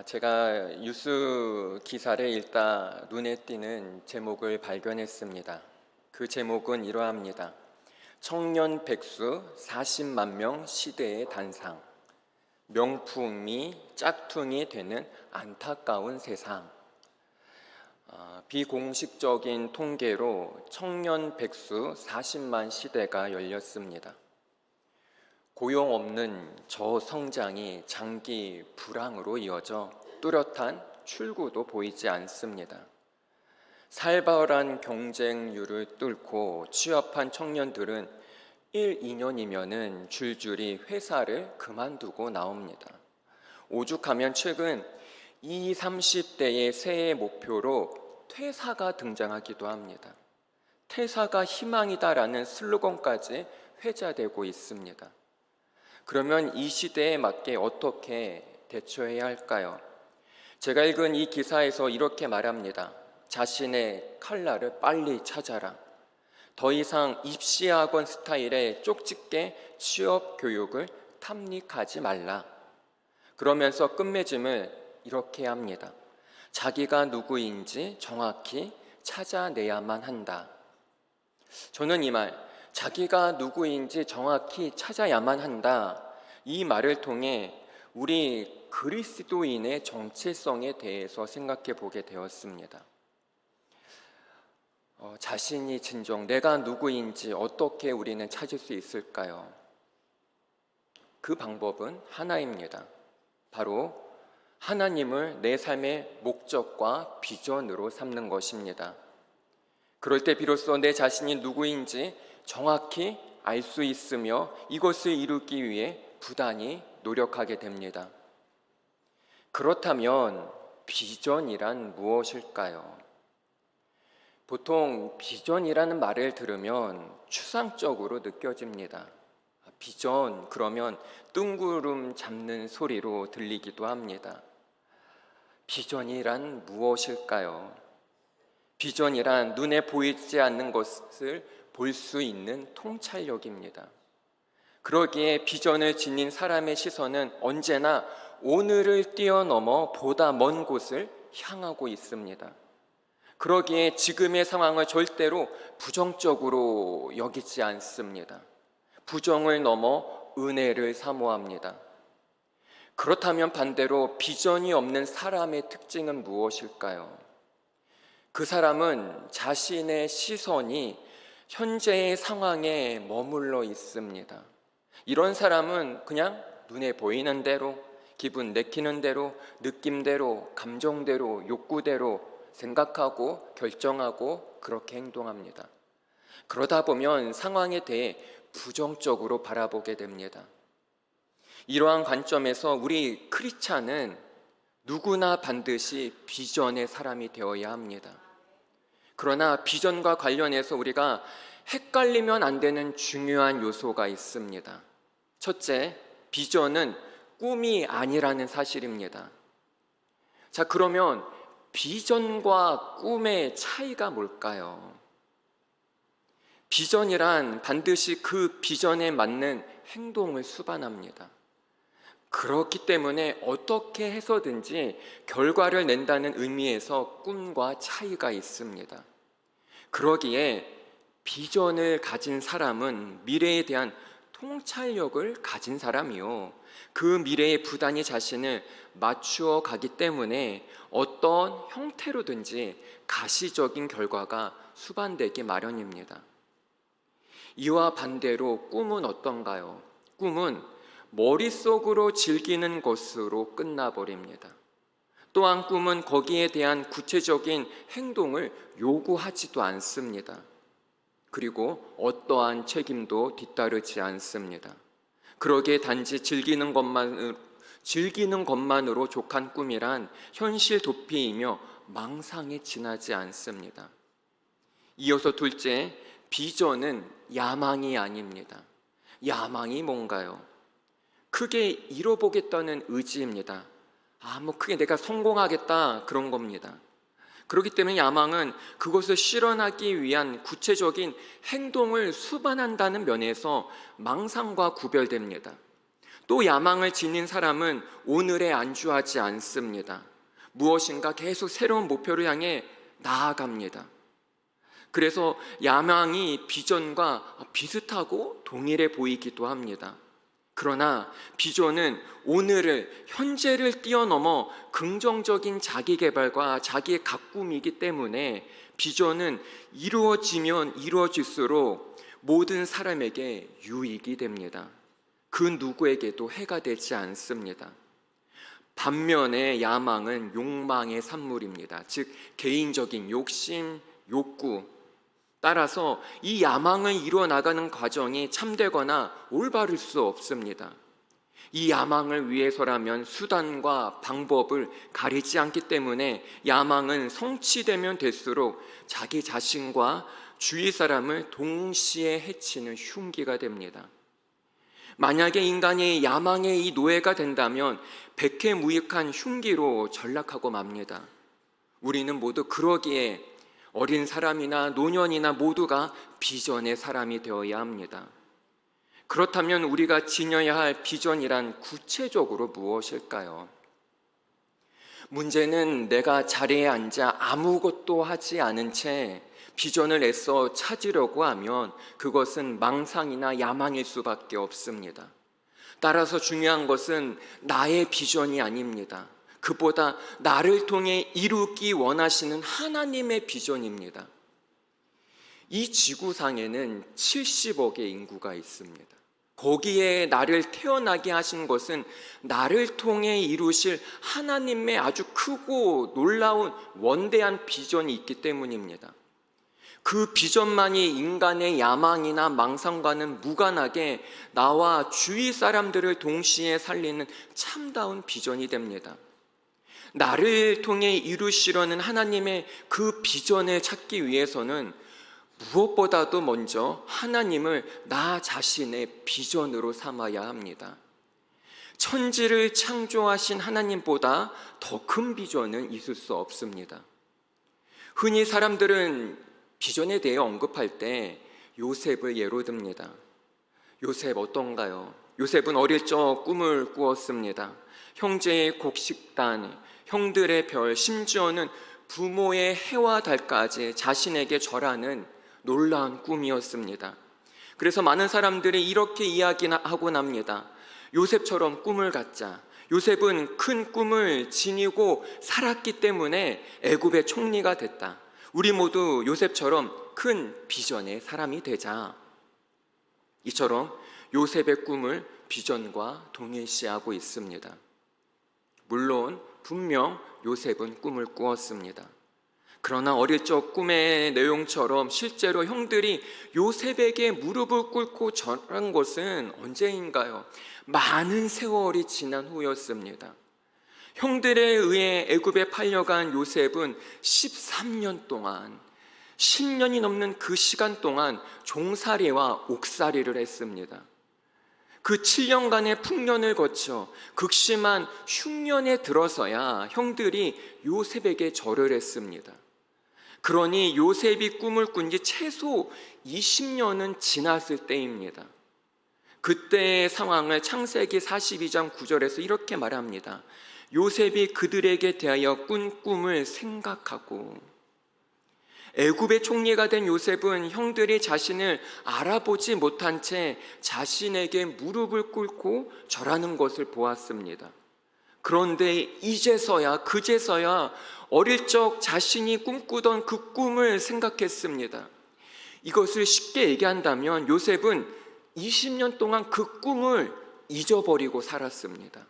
제가 뉴스 기사를 읽다 눈에 띄는 제목을 발견했습니다. 그 제목은 이러합니다. 청년 백수 40만 명 시대의 단상, 명품이 짝퉁이 되는 안타까운 세상. 비공식적인 통계로 청년 백수 40만 시대가 열렸습니다. 고용 없는 저성장이 장기 불황으로 이어져 뚜렷한 출구도 보이지 않습니다. 살벌한 경쟁률을 뚫고 취업한 청년들은 1, 2년이면은 줄줄이 회사를 그만두고 나옵니다. 오죽하면 최근 20, 30대의 새해 목표로 퇴사가 등장하기도 합니다. 퇴사가 희망이다라는 슬로건까지 회자되고 있습니다. 그러면 이 시대에 맞게 어떻게 대처해야 할까요? 제가 읽은 이 기사에서 이렇게 말합니다. 자신의 칼날을 빨리 찾아라. 더 이상 입시학원 스타일의 쪽집게 취업 교육을 탐닉하지 말라. 그러면서 끝맺음을 이렇게 합니다. 자기가 누구인지 정확히 찾아내야만 한다. 저는 이 말, 자기가 누구인지 정확히 찾아야만 한다. 이 말을 통해 우리 그리스도인의 정체성에 대해서 생각해 보게 되었습니다. 자신이 진정 내가 누구인지 어떻게 우리는 찾을 수 있을까요? 그 방법은 하나입니다. 바로 하나님을 내 삶의 목적과 비전으로 삼는 것입니다. 그럴 때 비로소 내 자신이 누구인지 정확히 알 수 있으며 이것을 이루기 위해 부단히 노력하게 됩니다. 그렇다면 비전이란 무엇일까요? 보통 비전이라는 말을 들으면 추상적으로 느껴집니다. 비전, 그러면 뜬구름 잡는 소리로 들리기도 합니다. 비전이란 무엇일까요? 비전이란 눈에 보이지 않는 것을 볼 수 있는 통찰력입니다. 그러기에 비전을 지닌 사람의 시선은 언제나 오늘을 뛰어넘어 보다 먼 곳을 향하고 있습니다. 그러기에 지금의 상황을 절대로 부정적으로 여기지 않습니다. 부정을 넘어 은혜를 사모합니다. 그렇다면 반대로 비전이 없는 사람의 특징은 무엇일까요? 그 사람은 자신의 시선이 현재의 상황에 머물러 있습니다. 이런 사람은 그냥 눈에 보이는 대로, 기분 내키는 대로, 느낌대로, 감정대로, 욕구대로 생각하고 결정하고 그렇게 행동합니다. 그러다 보면 상황에 대해 부정적으로 바라보게 됩니다. 이러한 관점에서 우리 크리스찬은 누구나 반드시 비전의 사람이 되어야 합니다. 그러나 비전과 관련해서 우리가 헷갈리면 안 되는 중요한 요소가 있습니다. 첫째, 비전은 꿈이 아니라는 사실입니다. 자, 그러면 비전과 꿈의 차이가 뭘까요? 비전이란 반드시 그 비전에 맞는 행동을 수반합니다. 그렇기 때문에 어떻게 해서든지 결과를 낸다는 의미에서 꿈과 차이가 있습니다. 그러기에 비전을 가진 사람은 미래에 대한 통찰력을 가진 사람이요, 그 미래에 부단히 자신을 맞추어 가기 때문에 어떤 형태로든지 가시적인 결과가 수반되기 마련입니다. 이와 반대로 꿈은 어떤가요? 꿈은 머릿속으로 즐기는 것으로 끝나버립니다. 또한 꿈은 거기에 대한 구체적인 행동을 요구하지도 않습니다. 그리고 어떠한 책임도 뒤따르지 않습니다. 그러기에 단지 즐기는 것만으로 족한 꿈이란 현실 도피이며 망상에 지나지 않습니다. 이어서 둘째, 비전은 야망이 아닙니다. 야망이 뭔가요? 크게 이뤄보겠다는 의지입니다. 크게 내가 성공하겠다, 그런 겁니다. 그렇기 때문에 야망은 그것을 실현하기 위한 구체적인 행동을 수반한다는 면에서 망상과 구별됩니다. 또 야망을 지닌 사람은 오늘에 안주하지 않습니다. 무엇인가 계속 새로운 목표를 향해 나아갑니다. 그래서 야망이 비전과 비슷하고 동일해 보이기도 합니다. 그러나 비전은 오늘을, 현재를 뛰어넘어 긍정적인 자기 개발과 자기의 가꿈이기 때문에 비전은 이루어지면 이루어질수록 모든 사람에게 유익이 됩니다. 그 누구에게도 해가 되지 않습니다. 반면에 야망은 욕망의 산물입니다. 즉 개인적인 욕심, 욕구. 따라서 이 야망을 이루어나가는 과정이 참되거나 올바를 수 없습니다. 이 야망을 위해서라면 수단과 방법을 가리지 않기 때문에 야망은 성취되면 될수록 자기 자신과 주위 사람을 동시에 해치는 흉기가 됩니다. 만약에 인간이 야망의 이 노예가 된다면 백해무익한 흉기로 전락하고 맙니다. 우리는 모두 그러기에 어린 사람이나 노년이나 모두가 비전의 사람이 되어야 합니다. 그렇다면 우리가 지녀야 할 비전이란 구체적으로 무엇일까요? 문제는 내가 자리에 앉아 아무것도 하지 않은 채 비전을 애써 찾으려고 하면 그것은 망상이나 야망일 수밖에 없습니다. 따라서 중요한 것은 나의 비전이 아닙니다. 그보다 나를 통해 이루기 원하시는 하나님의 비전입니다. 이 지구상에는 70억의 인구가 있습니다. 거기에 나를 태어나게 하신 것은 나를 통해 이루실 하나님의 아주 크고 놀라운 원대한 비전이 있기 때문입니다. 그 비전만이 인간의 야망이나 망상과는 무관하게 나와 주위 사람들을 동시에 살리는 참다운 비전이 됩니다. 나를 통해 이루시려는 하나님의 그 비전을 찾기 위해서는 무엇보다도 먼저 하나님을 나 자신의 비전으로 삼아야 합니다. 천지를 창조하신 하나님보다 더 큰 비전은 있을 수 없습니다. 흔히 사람들은 비전에 대해 언급할 때 요셉을 예로 듭니다. 요셉 어떤가요? 요셉은 어릴 적 꿈을 꾸었습니다. 형제의 곡식단, 형들의 별, 심지어는 부모의 해와 달까지 자신에게 절하는 놀라운 꿈이었습니다. 그래서 많은 사람들이 이렇게 이야기하곤 합니다. 요셉처럼 꿈을 갖자. 요셉은 큰 꿈을 지니고 살았기 때문에 애굽의 총리가 됐다. 우리 모두 요셉처럼 큰 비전의 사람이 되자. 이처럼 요셉의 꿈을 비전과 동일시하고 있습니다. 물론 분명 요셉은 꿈을 꾸었습니다. 그러나 어릴 적 꿈의 내용처럼 실제로 형들이 요셉에게 무릎을 꿇고 절한 것은 언제인가요? 많은 세월이 지난 후였습니다. 형들에 의해 애굽에 팔려간 요셉은 13년 동안, 10년이 넘는 그 시간 동안 종살이와 옥살이를 했습니다. 그 7년간의 풍년을 거쳐 극심한 흉년에 들어서야 형들이 요셉에게 절을 했습니다. 그러니 요셉이 꿈을 꾼 지 최소 20년은 지났을 때입니다. 그때의 상황을 창세기 42장 9절에서 이렇게 말합니다. 요셉이 그들에게 대하여 꾼 꿈을 생각하고. 애굽의 총리가 된 요셉은 형들이 자신을 알아보지 못한 채 자신에게 무릎을 꿇고 절하는 것을 보았습니다. 그런데 이제서야 그제서야 어릴 적 자신이 꿈꾸던 그 꿈을 생각했습니다. 이것을 쉽게 얘기한다면 요셉은 20년 동안 그 꿈을 잊어버리고 살았습니다.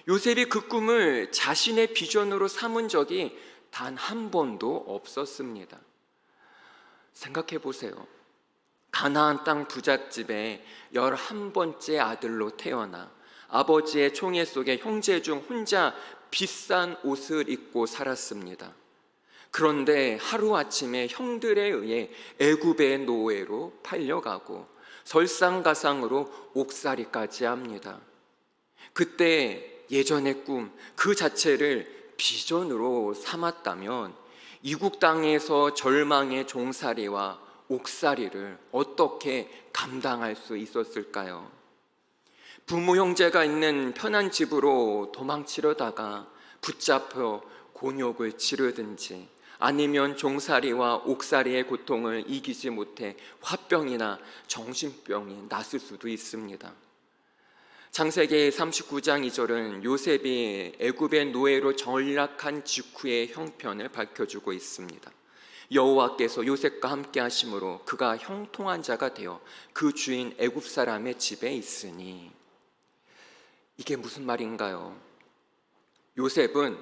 요셉이 그 꿈을 자신의 비전으로 삼은 적이 단 한 번도 없었습니다. 생각해 보세요. 가나안 땅 부잣집에 11번째 아들로 태어나 아버지의 총애 속에 형제 중 혼자 비싼 옷을 입고 살았습니다. 그런데 하루아침에 형들에 의해 애굽의 노예로 팔려가고 설상가상으로 옥살이까지 합니다. 그때 예전의 꿈 그 자체를 비전으로 삼았다면 이국 땅에서 절망의 종살이와 옥살이를 어떻게 감당할 수 있었을까요? 부모 형제가 있는 편한 집으로 도망치려다가 붙잡혀 곤욕을 치르든지 아니면 종살이와 옥살이의 고통을 이기지 못해 화병이나 정신병이 났을 수도 있습니다. 창세기 39장 2절은 요셉이 애굽의 노예로 전락한 직후의 형편을 밝혀주고 있습니다. 여호와께서 요셉과 함께 하심으로 그가 형통한 자가 되어 그 주인 애굽 사람의 집에 있으니. 이게 무슨 말인가요? 요셉은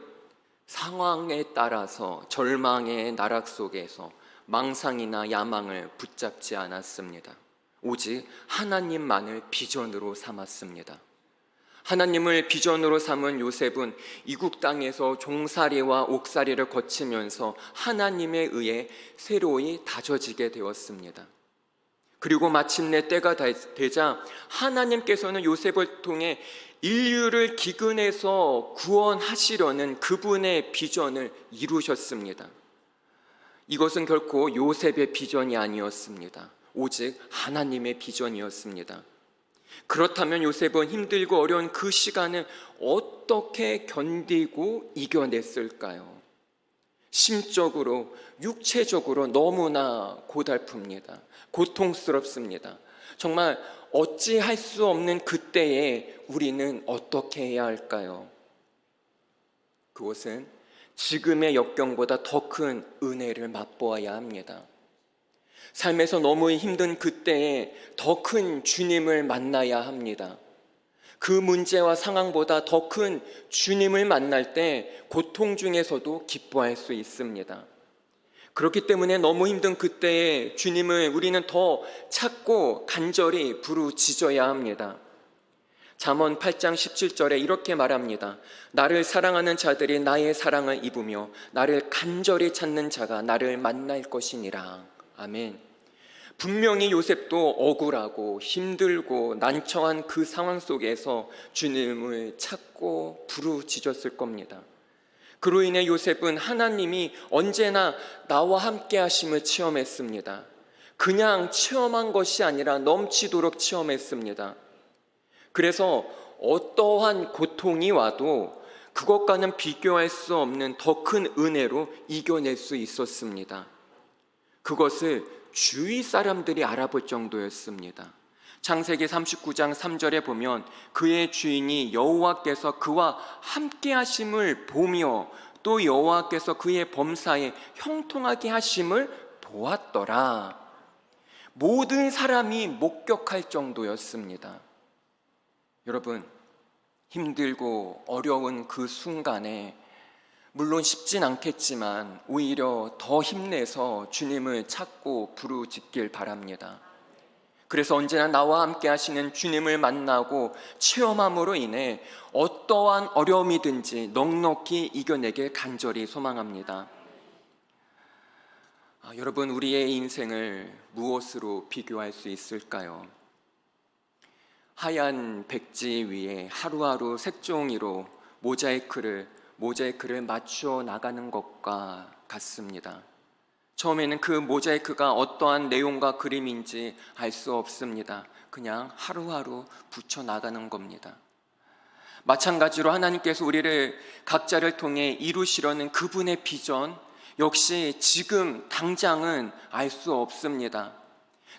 상황에 따라서 절망의 나락 속에서 망상이나 야망을 붙잡지 않았습니다. 오직 하나님만을 비전으로 삼았습니다. 하나님을 비전으로 삼은 요셉은 이국 땅에서 종살이와 옥살이를 거치면서 하나님에 의해 새로이 다져지게 되었습니다. 그리고 마침내 때가 되자 하나님께서는 요셉을 통해 인류를 기근에서 구원하시려는 그분의 비전을 이루셨습니다. 이것은 결코 요셉의 비전이 아니었습니다. 오직 하나님의 비전이었습니다. 그렇다면 요셉은 힘들고 어려운 그 시간을 어떻게 견디고 이겨냈을까요? 심적으로, 육체적으로 너무나 고달픕니다. 고통스럽습니다. 정말 어찌할 수 없는 그때에 우리는 어떻게 해야 할까요? 그것은 지금의 역경보다 더 큰 은혜를 맛보아야 합니다. 삶에서 너무 힘든 그때에 더 큰 주님을 만나야 합니다. 그 문제와 상황보다 더 큰 주님을 만날 때 고통 중에서도 기뻐할 수 있습니다. 그렇기 때문에 너무 힘든 그때에 주님을 우리는 더 찾고 간절히 부르짖어야 합니다. 잠언 8장 17절에 이렇게 말합니다. 나를 사랑하는 자들이 나의 사랑을 입으며 나를 간절히 찾는 자가 나를 만날 것이니라. 아멘. 분명히 요셉도 억울하고 힘들고 난처한 그 상황 속에서 주님을 찾고 부르짖었을 겁니다. 그로 인해 요셉은 하나님이 언제나 나와 함께 하심을 체험했습니다. 그냥 체험한 것이 아니라 넘치도록 체험했습니다. 그래서 어떠한 고통이 와도 그것과는 비교할 수 없는 더 큰 은혜로 이겨낼 수 있었습니다. 그것을 주위 사람들이 알아볼 정도였습니다. 창세기 39장 3절에 보면 그의 주인이 여호와께서 그와 함께 하심을 보며 또 여호와께서 그의 범사에 형통하게 하심을 보았더라. 모든 사람이 목격할 정도였습니다. 여러분, 힘들고 어려운 그 순간에 물론 쉽진 않겠지만 오히려 더 힘내서 주님을 찾고 부르짖길 바랍니다. 그래서 언제나 나와 함께 하시는 주님을 만나고 체험함으로 인해 어떠한 어려움이든지 넉넉히 이겨내길 간절히 소망합니다. 여러분, 우리의 인생을 무엇으로 비교할 수 있을까요? 하얀 백지 위에 하루하루 색종이로 모자이크를 맞추어 나가는 것과 같습니다. 처음에는 그 모자이크가 어떠한 내용과 그림인지 알 수 없습니다. 그냥 하루하루 붙여 나가는 겁니다. 마찬가지로 하나님께서 우리를 각자를 통해 이루시려는 그분의 비전 역시 지금 당장은 알 수 없습니다.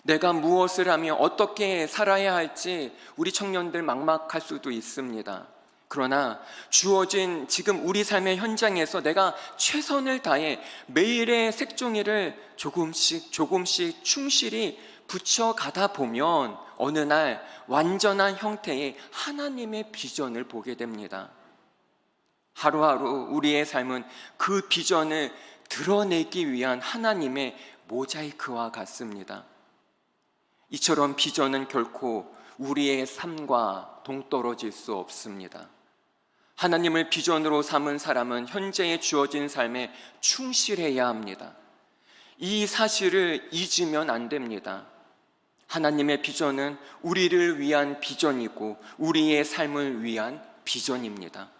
내가 무엇을 하며 어떻게 살아야 할지 우리 청년들 막막할 수도 있습니다. 그러나 주어진 지금 우리 삶의 현장에서 내가 최선을 다해 매일의 색종이를 조금씩 충실히 붙여가다 보면 어느 날 완전한 형태의 하나님의 비전을 보게 됩니다. 하루하루 우리의 삶은 그 비전을 드러내기 위한 하나님의 모자이크와 같습니다. 이처럼 비전은 결코 우리의 삶과 동떨어질 수 없습니다. 하나님을 비전으로 삼은 사람은 현재에 주어진 삶에 충실해야 합니다. 이 사실을 잊으면 안 됩니다. 하나님의 비전은 우리를 위한 비전이고 우리의 삶을 위한 비전입니다.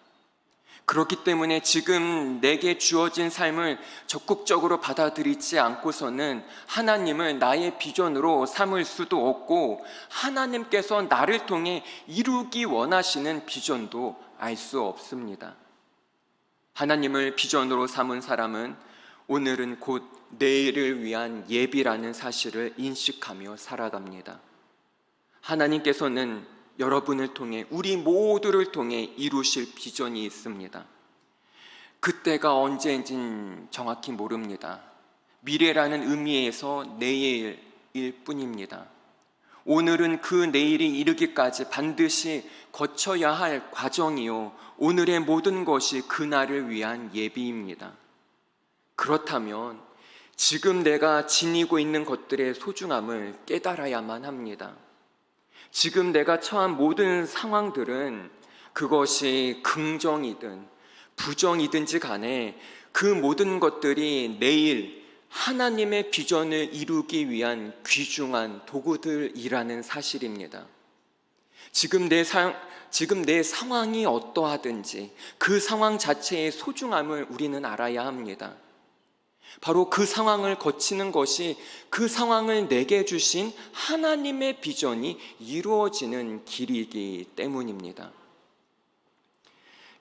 그렇기 때문에 지금 내게 주어진 삶을 적극적으로 받아들이지 않고서는 하나님을 나의 비전으로 삼을 수도 없고, 하나님께서 나를 통해 이루기 원하시는 비전도 알 수 없습니다. 하나님을 비전으로 삼은 사람은 오늘은 곧 내일을 위한 예비라는 사실을 인식하며 살아갑니다. 하나님께서는 여러분을 통해, 우리 모두를 통해 이루실 비전이 있습니다. 그때가 언제인지는 정확히 모릅니다. 미래라는 의미에서 내일일 뿐입니다. 오늘은 그 내일이 이르기까지 반드시 거쳐야 할 과정이요, 오늘의 모든 것이 그날을 위한 예비입니다. 그렇다면 지금 내가 지니고 있는 것들의 소중함을 깨달아야만 합니다. 지금 내가 처한 모든 상황들은, 그것이 긍정이든 부정이든지 간에 그 모든 것들이 내일 하나님의 비전을 이루기 위한 귀중한 도구들이라는 사실입니다. 지금 내 상황이 어떠하든지 그 상황 자체의 소중함을 우리는 알아야 합니다. 바로 그 상황을 거치는 것이 그 상황을 내게 주신 하나님의 비전이 이루어지는 길이기 때문입니다.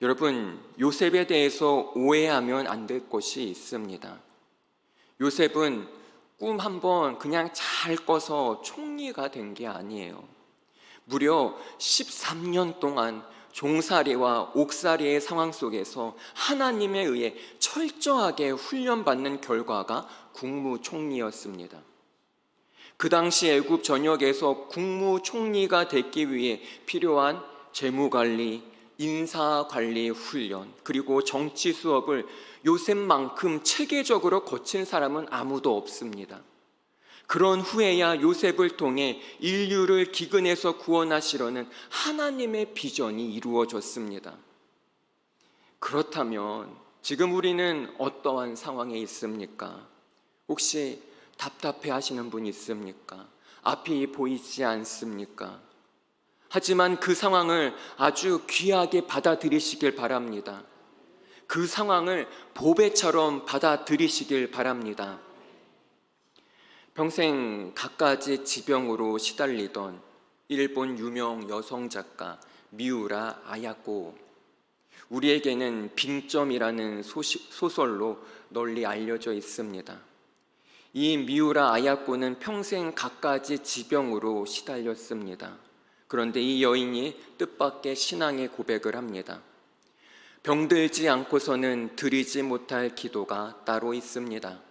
여러분, 요셉에 대해서 오해하면 안 될 것이 있습니다. 요셉은 꿈 한번 그냥 잘 꿔서 총리가 된 게 아니에요. 무려 13년 동안 종살이와 옥살이의 상황 속에서 하나님에 의해 철저하게 훈련받는 결과가 국무총리였습니다. 그 당시 애굽 전역에서 국무총리가 되기 위해 필요한 재무관리, 인사관리 훈련, 그리고 정치 수업을 요셉만큼 체계적으로 거친 사람은 아무도 없습니다. 그런 후에야 요셉을 통해 인류를 기근에서 구원하시려는 하나님의 비전이 이루어졌습니다. 그렇다면 지금 우리는 어떠한 상황에 있습니까? 혹시 답답해 하시는 분 있습니까? 앞이 보이지 않습니까? 하지만 그 상황을 아주 귀하게 받아들이시길 바랍니다. 그 상황을 보배처럼 받아들이시길 바랍니다. 평생 갖가지 지병으로 시달리던 일본 유명 여성 작가 미우라 아야코, 우리에게는 빙점이라는 소설로 널리 알려져 있습니다. 이 미우라 아야코는 평생 갖가지 지병으로 시달렸습니다. 그런데 이 여인이 뜻밖의 신앙의 고백을 합니다. 병들지 않고서는 드리지 못할 기도가 따로 있습니다.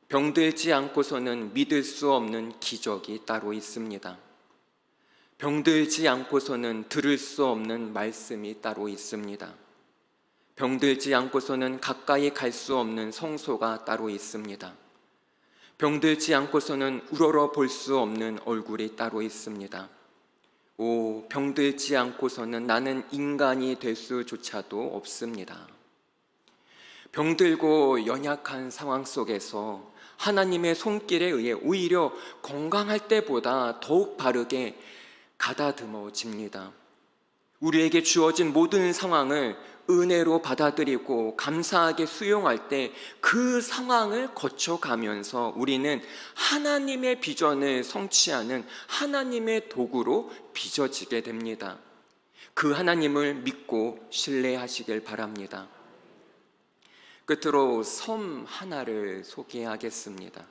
병들지 않고서는 믿을 수 없는 기적이 따로 있습니다. 병들지 않고서는 들을 수 없는 말씀이 따로 있습니다. 병들지 않고서는 가까이 갈 수 없는 성소가 따로 있습니다. 병들지 않고서는 우러러 볼 수 없는 얼굴이 따로 있습니다. 병들지 않고서는 나는 인간이 될 수조차도 없습니다. 병들고 연약한 상황 속에서 하나님의 손길에 의해 오히려 건강할 때보다 더욱 바르게 가다듬어집니다. 우리에게 주어진 모든 상황을 은혜로 받아들이고 감사하게 수용할 때 그 상황을 거쳐가면서 우리는 하나님의 비전을 성취하는 하나님의 도구로 빚어지게 됩니다. 그 하나님을 믿고 신뢰하시길 바랍니다. 끝으로 섬 하나를 소개하겠습니다.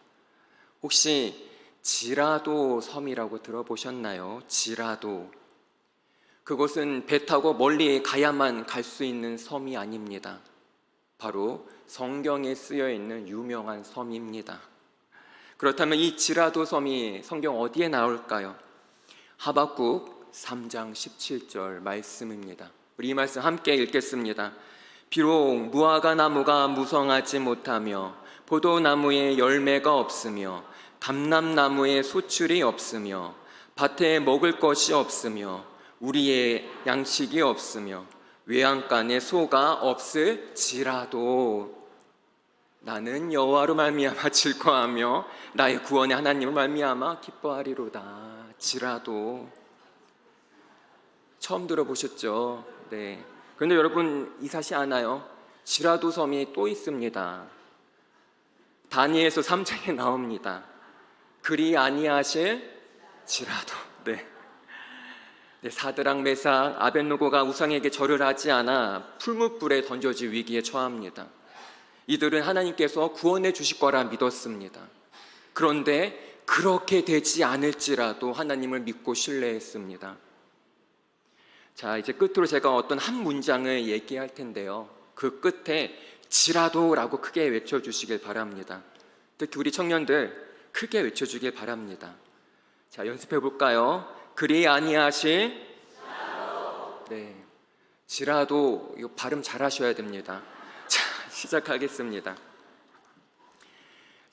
혹시 지라도 섬이라고 들어보셨나요? 지라도. 그곳은 배 타고 멀리 가야만 갈 수 있는 섬이 아닙니다. 바로 성경에 쓰여 있는 유명한 섬입니다. 그렇다면 이 지라도 섬이 성경 어디에 나올까요? 하박국 3장 17절 말씀입니다. 우리 이 말씀 함께 읽겠습니다. 비록 무화과 나무가 무성하지 못하며 포도나무에 열매가 없으며 감람나무에 소출이 없으며 밭에 먹을 것이 없으며 우리의 양식이 없으며 외양간에 소가 없을지라도 나는 여호와로 말미암아 즐거하며 나의 구원의 하나님을 말미암아 기뻐하리로다. 지라도 처음 들어보셨죠? 네. 그런데 여러분 이 사실 아나요? 지라도 섬이 또 있습니다. 다니엘서 3장에 나옵니다. 그리 아니하실 지라도. 사드락 메삭 아벳노고가 우상에게 절을 하지 않아 풀무불에 던져질 위기에 처합니다. 이들은 하나님께서 구원해 주실 거라 믿었습니다. 그런데 그렇게 되지 않을지라도 하나님을 믿고 신뢰했습니다. 자, 이제 끝으로 제가 어떤 한 문장을 얘기할 텐데요. 그 끝에 지라도라고 크게 외쳐주시길 바랍니다. 특히 우리 청년들 크게 외쳐주길 바랍니다. 자, 연습해 볼까요? 그리 아니하실 지라도. 이거 발음 잘 하셔야 됩니다. 자, 시작하겠습니다.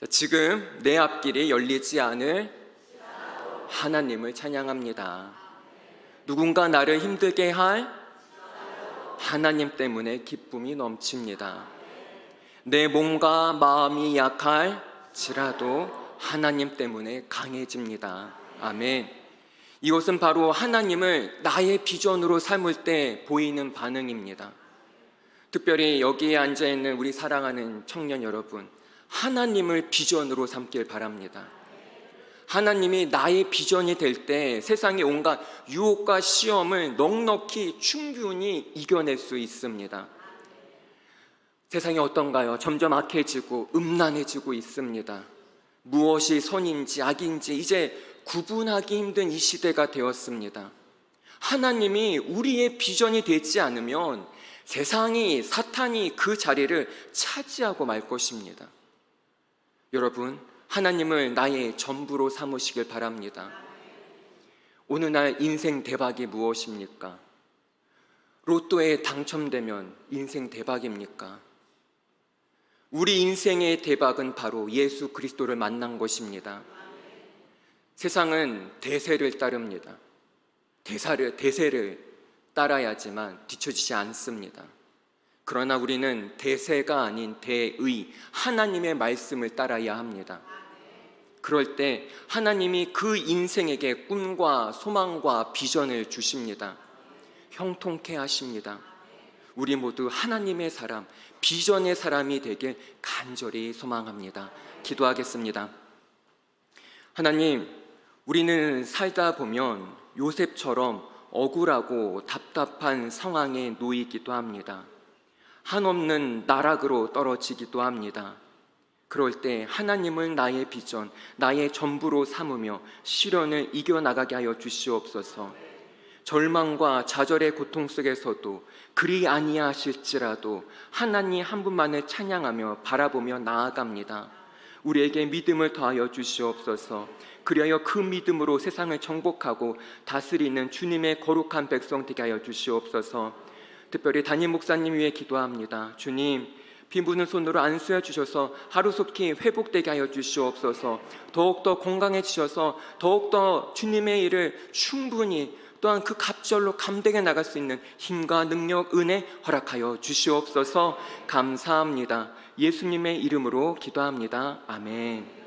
자, 지금 내 앞길이 열리지 않을 하나님을 찬양합니다. 누군가 나를 힘들게 할 하나님 때문에 기쁨이 넘칩니다. 내 몸과 마음이 약할지라도 하나님 때문에 강해집니다. 아멘. 이것은 바로 하나님을 나의 비전으로 삼을 때 보이는 반응입니다. 특별히 여기에 앉아있는 우리 사랑하는 청년 여러분, 하나님을 비전으로 삼길 바랍니다. 하나님이 나의 비전이 될 때 세상의 온갖 유혹과 시험을 넉넉히 충분히 이겨낼 수 있습니다. 세상이 어떤가요? 점점 악해지고 음란해지고 있습니다. 무엇이 선인지 악인지 이제 구분하기 힘든 이 시대가 되었습니다. 하나님이 우리의 비전이 되지 않으면 세상이, 사탄이 그 자리를 차지하고 말 것입니다. 여러분, 하나님을 나의 전부로 삼으시길 바랍니다. 오늘날 인생 대박이 무엇입니까? 로또에 당첨되면 인생 대박입니까? 우리 인생의 대박은 바로 예수 그리스도를 만난 것입니다. 세상은 대세를 따릅니다. 대세를 따라야지만 뒤처지지 않습니다. 그러나 우리는 대세가 아닌 대의 하나님의 말씀을 따라야 합니다. 그럴 때 하나님이 그 인생에게 꿈과 소망과 비전을 주십니다. 형통케 하십니다. 우리 모두 하나님의 사람, 비전의 사람이 되길 간절히 소망합니다. 기도하겠습니다. 하나님, 우리는 살다 보면 요셉처럼 억울하고 답답한 상황에 놓이기도 합니다. 한없는 나락으로 떨어지기도 합니다. 그럴 때 하나님을 나의 비전, 나의 전부로 삼으며 시련을 이겨나가게 하여 주시옵소서. 절망과 좌절의 고통 속에서도 그리 아니하실지라도 하나님 한 분만을 찬양하며 바라보며 나아갑니다. 우리에게 믿음을 더하여 주시옵소서. 그리하여 그 믿음으로 세상을 정복하고 다스리는 주님의 거룩한 백성 되게 하여 주시옵소서. 특별히 담임 목사님 위해 기도합니다. 주님, 비 묻은 손으로 안수해 주셔서 하루속히 회복되게 하여 주시옵소서. 더욱더 건강해지셔서 더욱더 주님의 일을 충분히 또한 그 갑절로 감당해 나갈 수 있는 힘과 능력, 은혜 허락하여 주시옵소서. 감사합니다. 예수님의 이름으로 기도합니다. 아멘.